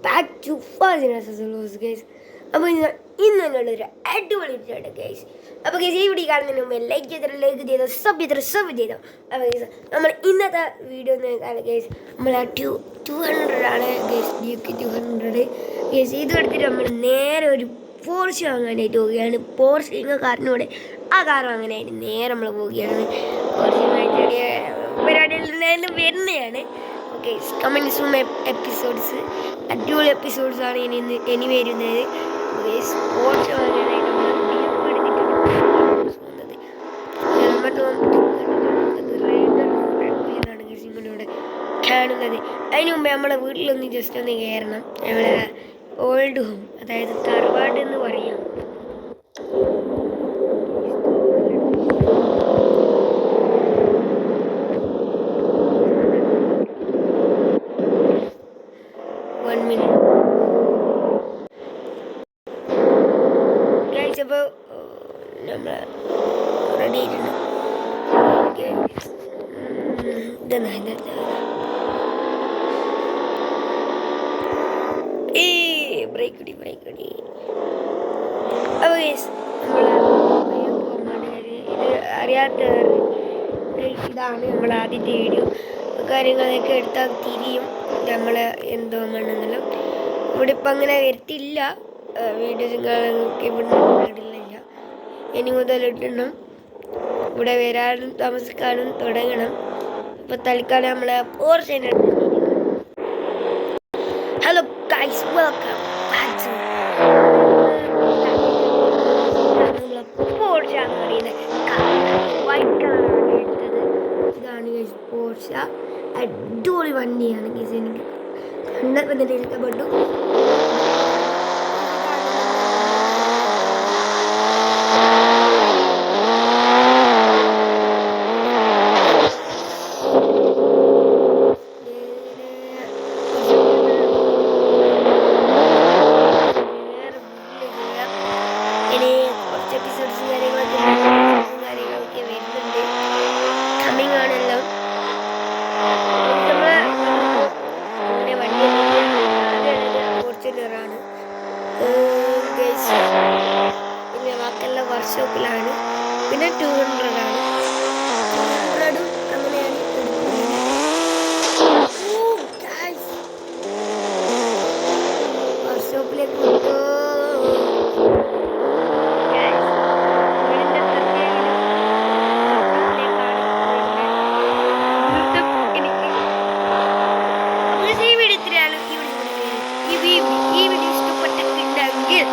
Back to ഫാസിനസ് guys. അപ്പോൾ ഇന്നുള്ളൊരു അടിപൊളി video guys. അപ്പോൾ ഗൈസ് ഈ വീഡിയോ കാണുന്നതിന് മുമ്പ് ലൈക്ക് ചെയ്തോ സബ് ചെയ്തോ. അപ്പോൾ ഗൈസ് നമ്മൾ ഇന്നത്തെ വീഡിയോ എന്ന് ഗൈസ് നമ്മൾ 200 ആണ് ഗൈസ്. GK200 guys. ഇത് എടുത്തിട്ട് നമ്മൾ നേരെ ഒരു പോർഷ് വാങ്ങാനായിട്ട് പോവുകയാണ്. പോർഷ് കാറിനൂടെ ആ കാർ വാങ്ങാനായിട്ട് നേരെ നമ്മൾ പോവുകയാണ്. ചെറിയ പരിപാടിയിൽ നിന്ന് വരുന്നതാണ്. ഓക്കെ, കമ്മിങ് സൂൺ എപ്പിസോഡ്സ്, അടിപൊളി എപ്പിസോഡ്സാണ് ഇനി വരുന്നത്. പോർഷ് വാങ്ങാനായിട്ട് നമ്മൾ ഇവിടെ കാണുന്നത്. അതിന് മുമ്പേ നമ്മളെ വീട്ടിലൊന്ന് ജസ്റ്റ് ഒന്ന് കയറണം. നമ്മളെ ഓൾഡ് ഹോം, അതായത് തറവാട് എന്ന് പറയാം. അപ്പോൾ നമ്മൾ റെഡി ആയിട്ടുണ്ട്. ബ്രേക്ക് കിട്ടി. അപ്പോൾ ഇത് അറിയാത്തവർ ഇതാണ് നമ്മൾ ആദ്യത്തെ വീഡിയോ. കാര്യങ്ങളൊക്കെ എടുത്താൽ തിരിയും നമ്മൾ എന്തോ വേണമെന്നെല്ലാം. ഇവിടെ ഇപ്പം അങ്ങനെ വരുത്തില്ല. വീഡിയോസും കാര്യങ്ങളൊക്കെ ഇവിടെ ഇടില്ല. ഇനി മുതൽ ഇടണം. ഇവിടെ വരാനും താമസിക്കാനും തുടങ്ങണം. അപ്പോൾ തൽക്കാലം നമ്മളെ Porsche. Hello guys, welcome back to നമ്മളെ പോർഷ് എന്ന് പറയുന്നത്. വൈറ്റ് കളറാണ് എടുത്തത്. ഇതാണ് ഗൈസ് പോർഷ്. അടിപൊളി വണ്ടിയാണ് ഗൈസ്. എനിക്ക് കണ്ടപ്പോൾ തന്നെ ഇഷ്ടപ്പെട്ടു. ഇനി കുറച്ച് എപ്പിസോഡ്സും കാര്യങ്ങളൊക്കെ വരുന്നുണ്ട്. കമ്മിങ് ആണല്ലോ. നമ്മുടെ വണ്ടി ഫോർച്യൂണറാണ്. പിന്നെ ബാക്കിയെല്ലാം വർക്ക്ഷോപ്പിലാണ്. പിന്നെ 200 ആണ്. 200 അങ്ങനെയാണ്. വർക്ക്ഷോപ്പിലേക്ക് ഈ വീഡിയോ ഇഷ്ടപ്പെട്ടിട്ടുണ്ടെങ്കിൽ